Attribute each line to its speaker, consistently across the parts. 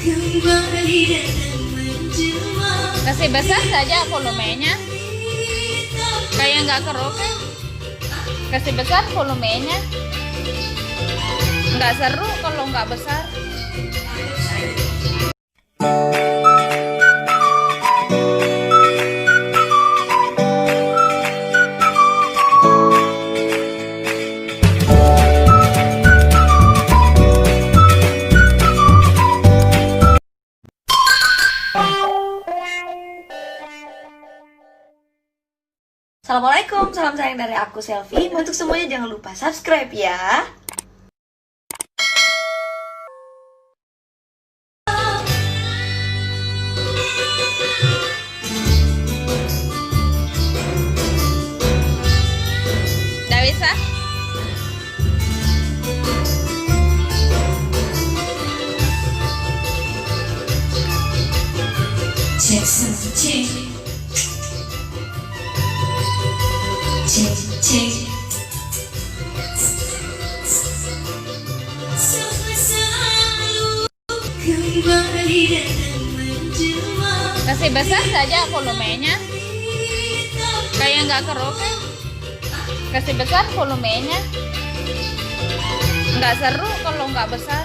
Speaker 1: Kasih besar saja volumenya, kayak nggak karaoke. Kasih besar volumenya, nggak seru kalau nggak besar.
Speaker 2: Assalamualaikum, salam sayang dari aku Selfie. Untuk semuanya jangan lupa subscribe ya.
Speaker 1: Nggak bisa? Kasih besar saja volumenya, kayak nggak karaoke. Kasih besar volumenya, nggak seru kalau nggak besar.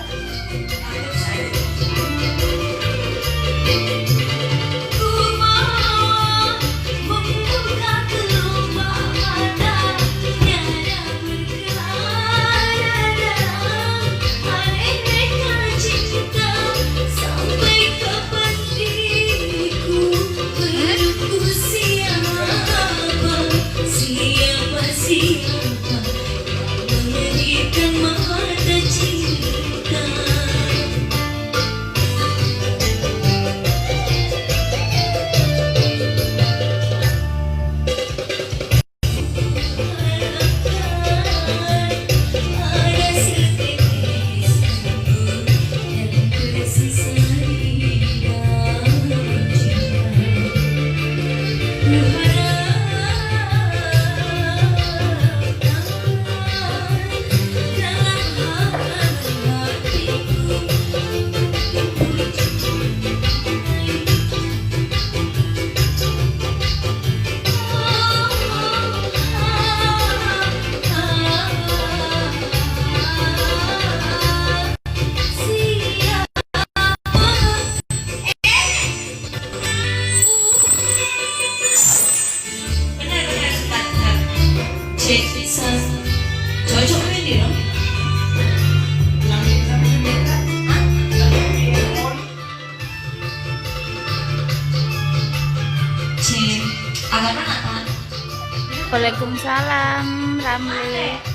Speaker 1: Waalaikumsalam, Ramli.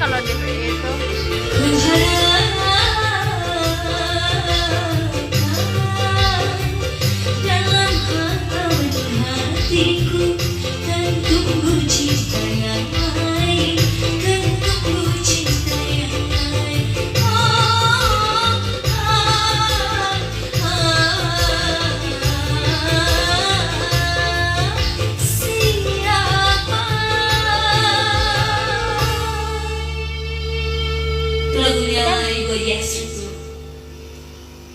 Speaker 1: Kalau di itu
Speaker 2: lagunya Ego Yes itu.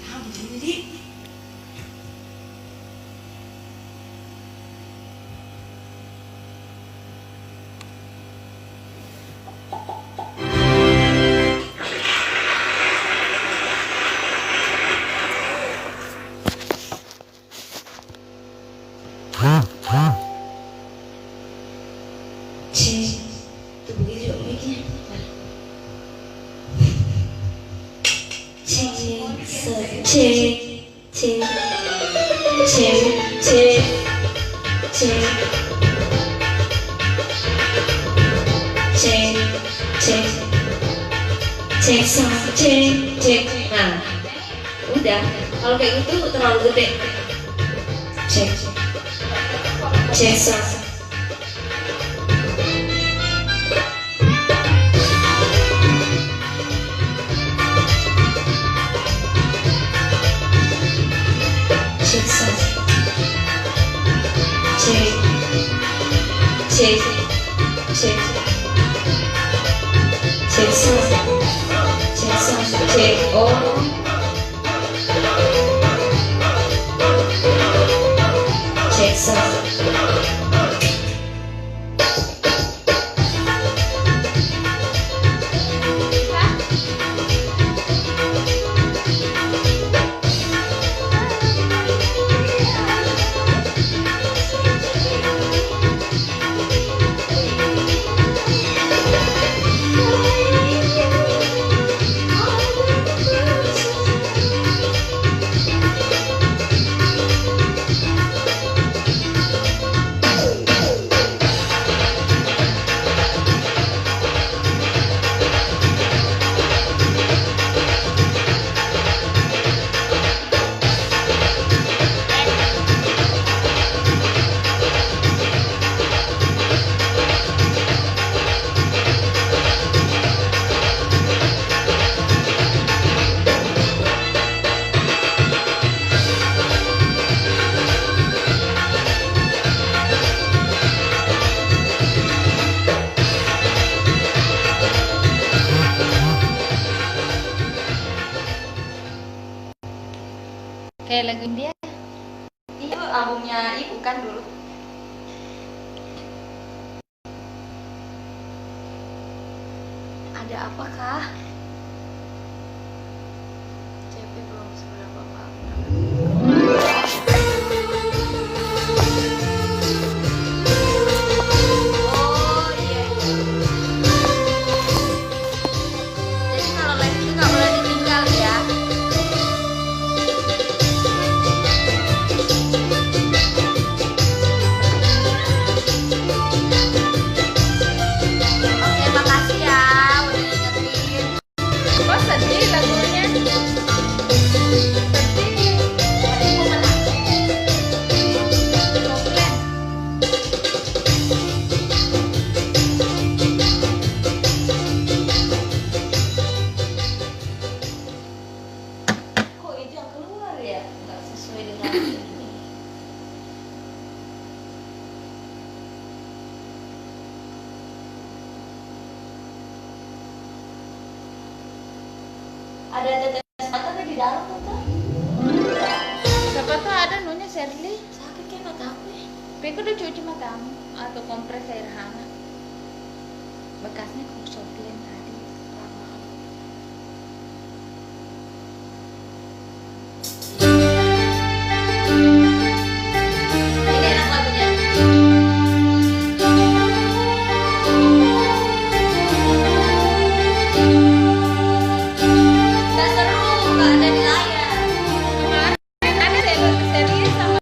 Speaker 2: Nah, begini. cek. Tuh begitu mic-nya. Cek, cek, cek, cek, cek, cek, cek, cek, cek, sound, cek, cek. Nah, udah. Kalau kayak gitu terlalu gede. Cek, cek, sound. Cek, cek, cek sound, cek sound, cek oh, cek sound.
Speaker 1: Kayak lagu India.
Speaker 2: Iya, albumnya ibu kan dulu. Ada apakah? CP belum seberapa apa. Oh iya. Jadi kalau live itu nggak boleh ditinggal ya. Oke, makasih ya udah ingetin.
Speaker 1: Kok sedih lagunya? Sedih.
Speaker 2: Tadi mau menang.
Speaker 1: Komplain.
Speaker 2: Kok itu yang keluar ya? Nggak sesuai dengan ini. Ada tetes mata nggak di dalam tante?
Speaker 1: Siapa tuh ada nunya Shirley?
Speaker 2: Sakit kayak mata aku ya.
Speaker 1: Tapi udah cuci matamu atau kompres air hangat. Bekasnya komplain tadi.
Speaker 2: Lama. Ini enak lagunya. Nggak seru, nggak ada di layar.
Speaker 1: Kemarin ada deh lagu serius sama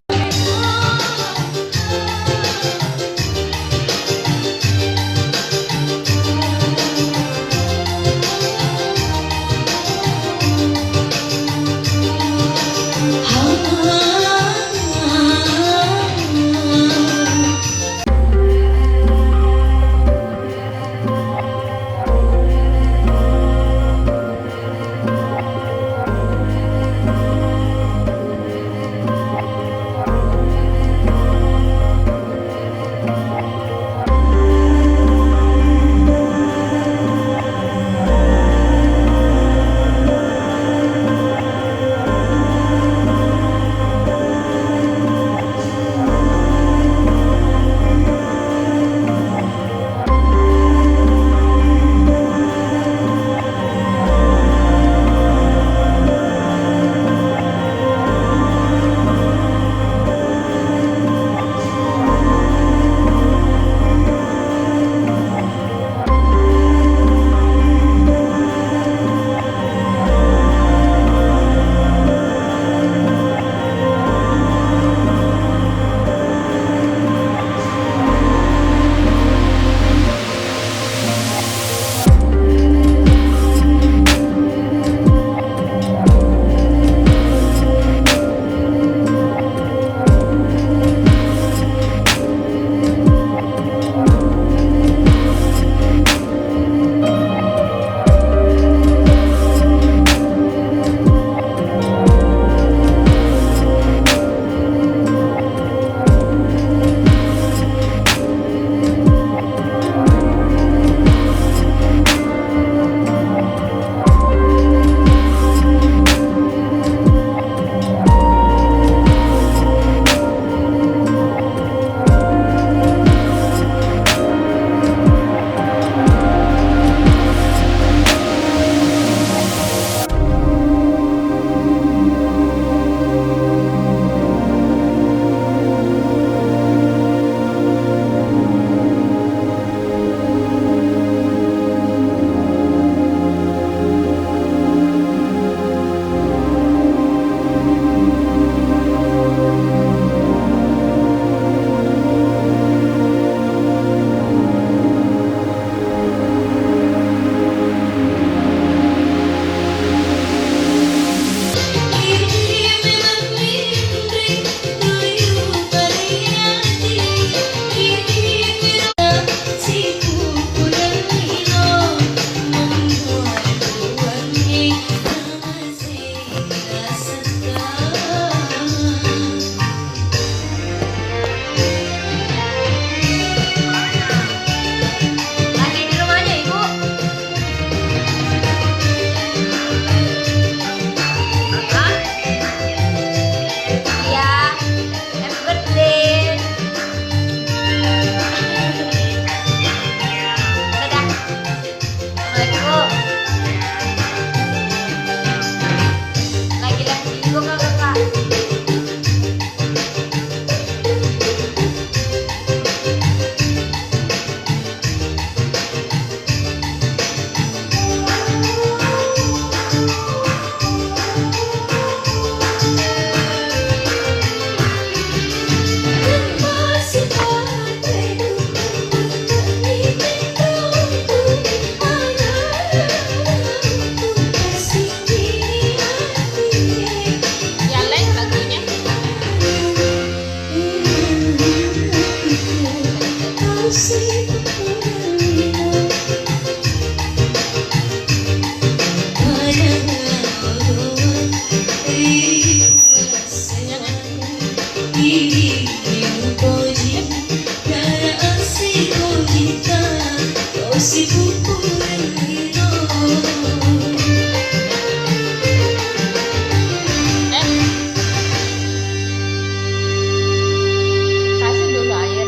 Speaker 1: Kasih dulu air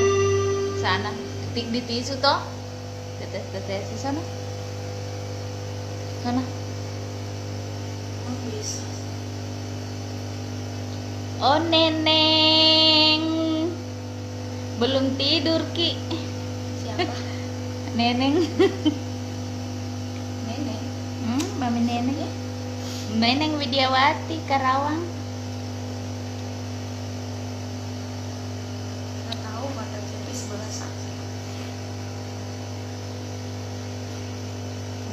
Speaker 1: sana, ketik di tisu toh, tetes di sana, sana. Oh neneng, belum tidur Ki.
Speaker 2: Siapa?
Speaker 1: Neneng.
Speaker 2: Nenek.
Speaker 1: Mami Neneng ya. Neneng Widiawati Karawang.
Speaker 2: Nggak tahu mata Cepi sebelah sana.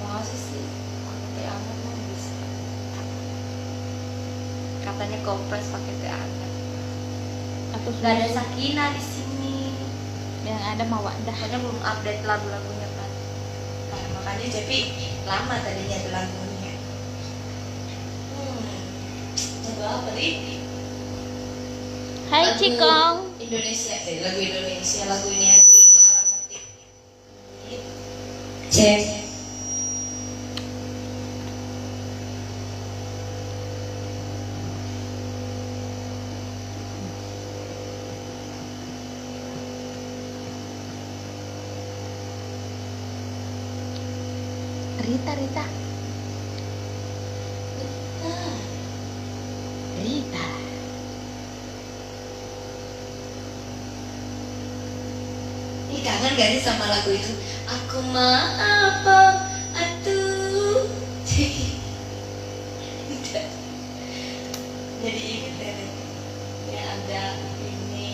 Speaker 2: Mau sih pakai teh hangat mah bisa. Katanya kompres pakai teh hangat.
Speaker 1: Atau
Speaker 2: Gak ada Sakina di sini.
Speaker 1: yang ada Mawadah.
Speaker 2: Makanya belum update lagu-lagunya kan. Nah, makanya Cepi lama tadinya tuh lagunya. Coba apa nih?
Speaker 1: Hai
Speaker 2: Lagu
Speaker 1: Cikong.
Speaker 2: Indonesia, lagu Indonesia, lagu ini aja orang ngerti. Cek.
Speaker 1: Rita.
Speaker 2: Rita. Ih, kangen gak sih sama lagu itu? Aku mah apa atuh. Jadi inget deh yang ada ini.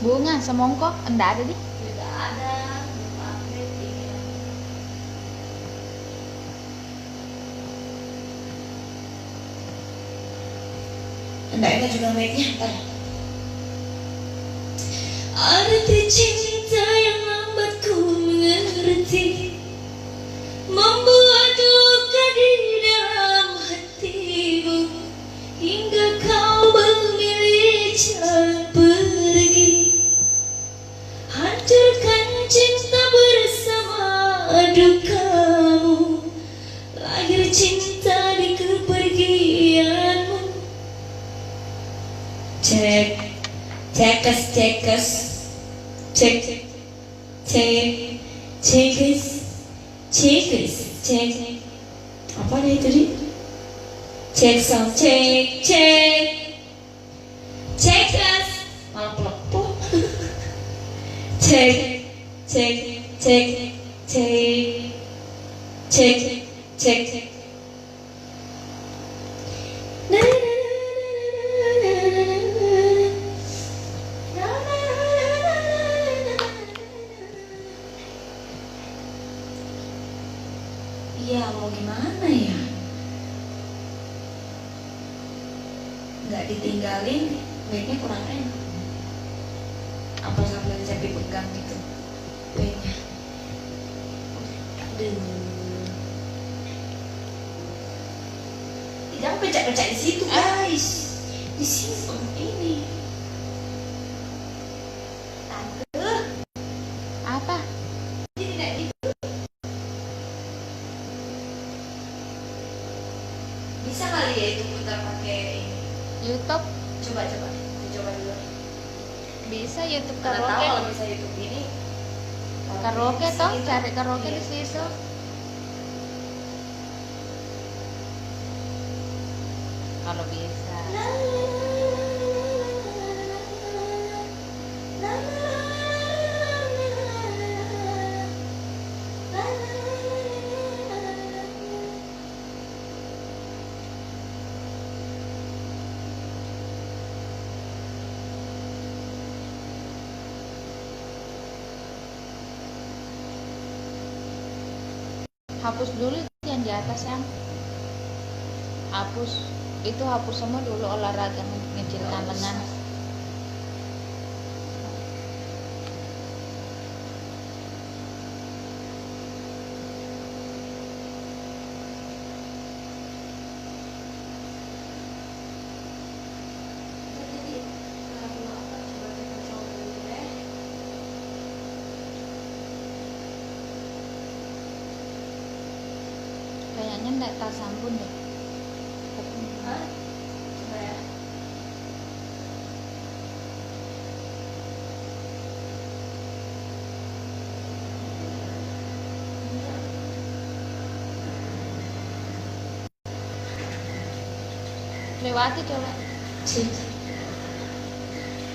Speaker 1: Bunga semongko enggak ada di.
Speaker 2: Tidak ada, belum update ini. Enggak enak juga mic-nya, ntar. Arti cinta yang lambat ku mengerti, membuat luka di dalam hatimu, hingga kau memilih jalan pergi, hancurkan cinta bersama dukamu, lahir cinta di kepergianmu. Cek, cekas, cek, cek. Apa nih itu di? Cek sound, cekas. Malah pelepon. Cek. Iya, mau gimana ya? Nggak ditinggalin, baiknya kurang enak. Apa sambil Cepi pegang gitu? Baiknya. Aduh. Jangan pecah-pecah di situ, guys. Di sini ini. Tante.
Speaker 1: Apa?
Speaker 2: Ini tidak gitu. Bisa kali ya itu putar pakai ini.
Speaker 1: YouTube
Speaker 2: Coba dulu.
Speaker 1: bisa, YouTube
Speaker 2: Karena tahu
Speaker 1: karaoke.
Speaker 2: kalau bisa YouTube ini.
Speaker 1: Karaoke toh,
Speaker 2: Itu,
Speaker 1: cari karaoke
Speaker 2: iya.
Speaker 1: di situ. Kalau bisa. Hapus dulu yang di atas yang Hapus. Itu hapus semua dulu olahraga ngecilkan lengan. Kayaknya nggak tersambung deh.
Speaker 2: Hah? Coba ya.
Speaker 1: Lewati coba.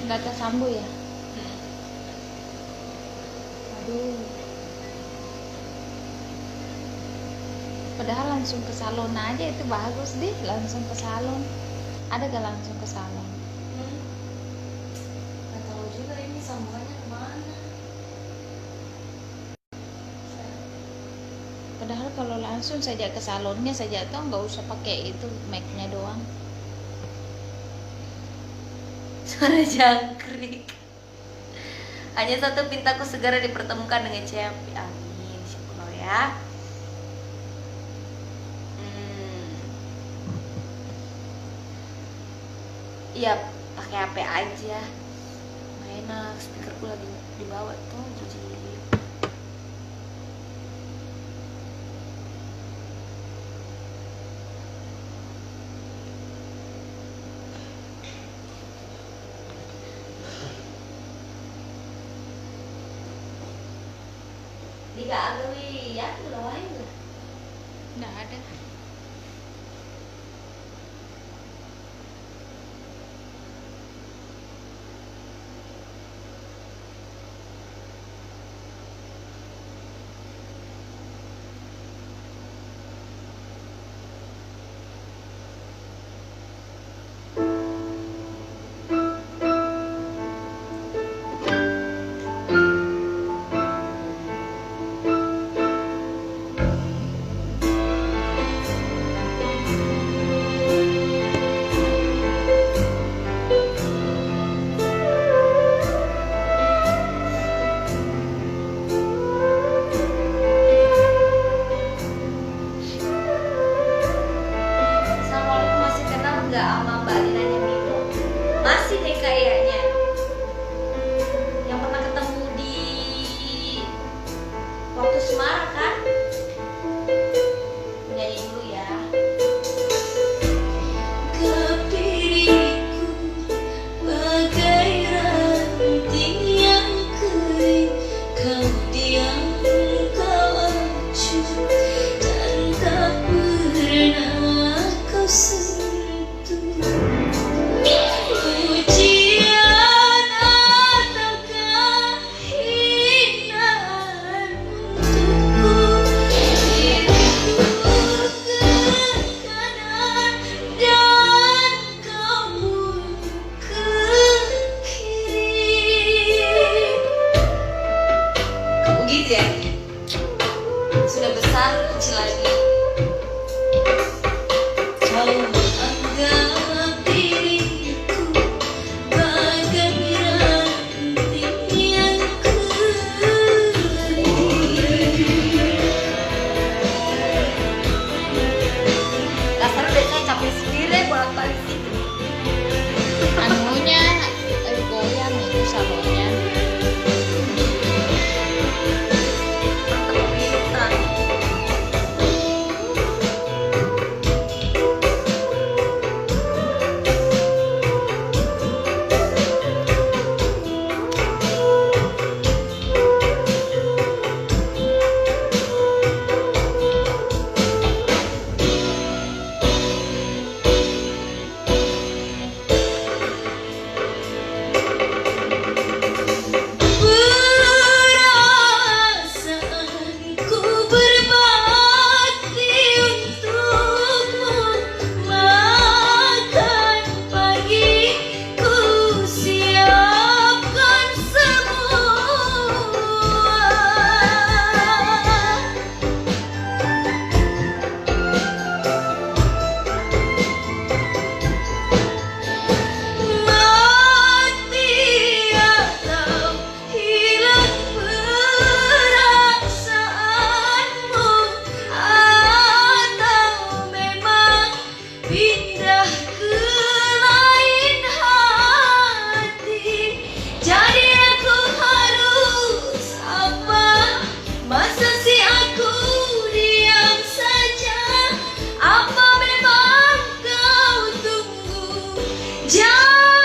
Speaker 1: Nggak tersambung ya. Aduh. Padahal langsung ke salon aja itu bagus deh, langsung ke salon. Ada gak langsung ke salon?
Speaker 2: Gak tahu juga ini sambungannya kemana.
Speaker 1: Padahal kalau langsung saja ke salonnya saja tuh nggak usah pakai itu make-nya doang.
Speaker 2: Suara jangkrik. Hanya satu pintaku segera dipertemukan dengan CFP. Amin, syukur ya. Iya, pakai HP aja. Nggak enak, speakerku lagi dibawa tuh, jadi Diga agawi ya tuh lain lah.
Speaker 1: Nggak ada.
Speaker 2: Assalamualaikum, masih kenal nggak sama Mbak Linanya Milo? Masih deh kayaknya. Yang pernah ketemu di waktu Semarang kan? Nyanyi dulu ya. Kepiriku bagai ranting yang kering, kau diam, kau acuh, dan tak pernah kau sentuh. Ujian ataukah hinaan untukku, diriku pindah ke lain hati. Jadi aku harus apa? Masa sih aku diam saja? Apa memang kau tunggu jatuh?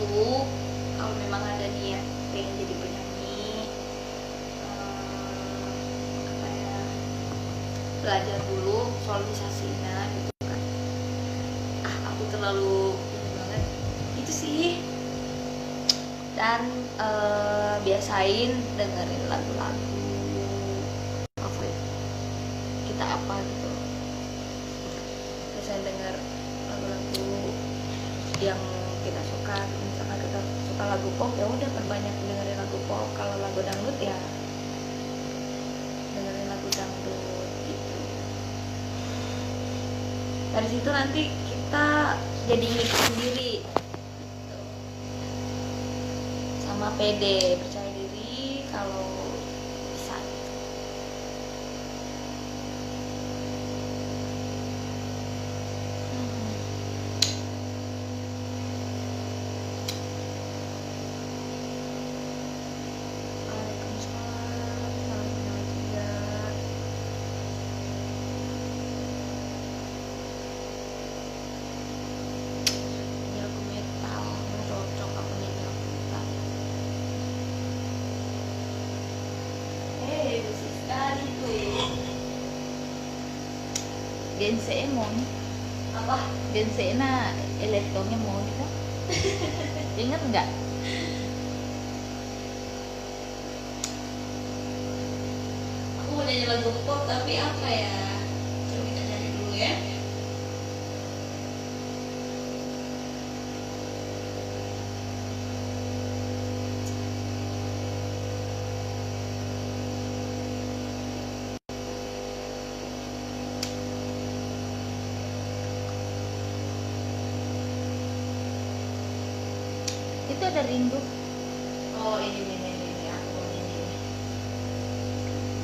Speaker 2: YouTube kalau memang ada niat pengen jadi penyanyi. Apa ya, belajar dulu visualisasinya gitu kan. Aku terlalu ini banget itu sih. Dan biasain dengerin lagu-lagu favorit kita apa gitu. Biasain denger lagu-lagu yang kita suka. Misalkan kita suka lagu pop, ya udah perbanyak dengerin lagu pop. Kalau lagu dangdut ya dengerin lagu dangdut gitu. Dari situ nanti kita jadi mix sendiri gitu. Sama pede, percaya diri kalau bisa gitu. Waalaikumsalam, salam kenal juga. Ini lagu metal, cocok aku nyanyi lagu metal. Bersih sekali tuh.
Speaker 1: Gense mo ni.
Speaker 2: Apa?
Speaker 1: Gense na elektronya mo gitu. Ingat nggak?
Speaker 2: Aku mau nyanyi lagu pop tapi apa ya? Coba kita cari dulu ya.
Speaker 1: Itu ada rindu.
Speaker 2: Oh ini aku mau nyanyi ini.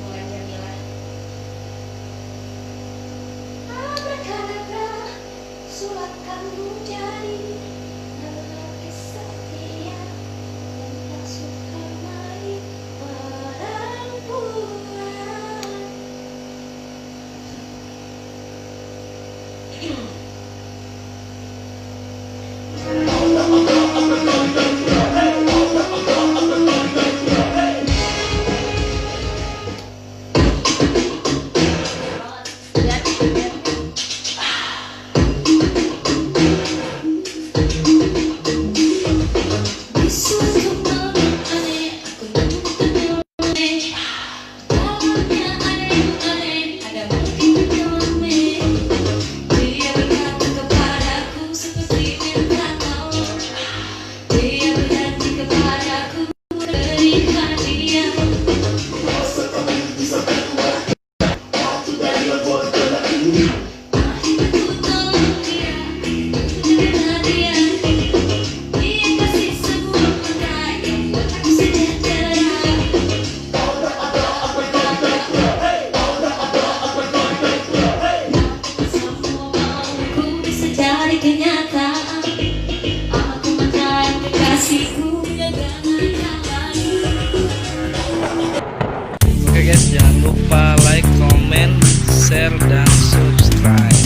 Speaker 2: Mulai Jamila. Abrakadabra, sulapkanmu jadi lelaki setia yang tak suka main perempuan.
Speaker 3: Oke guys, jangan lupa like, comment, share, dan subscribe.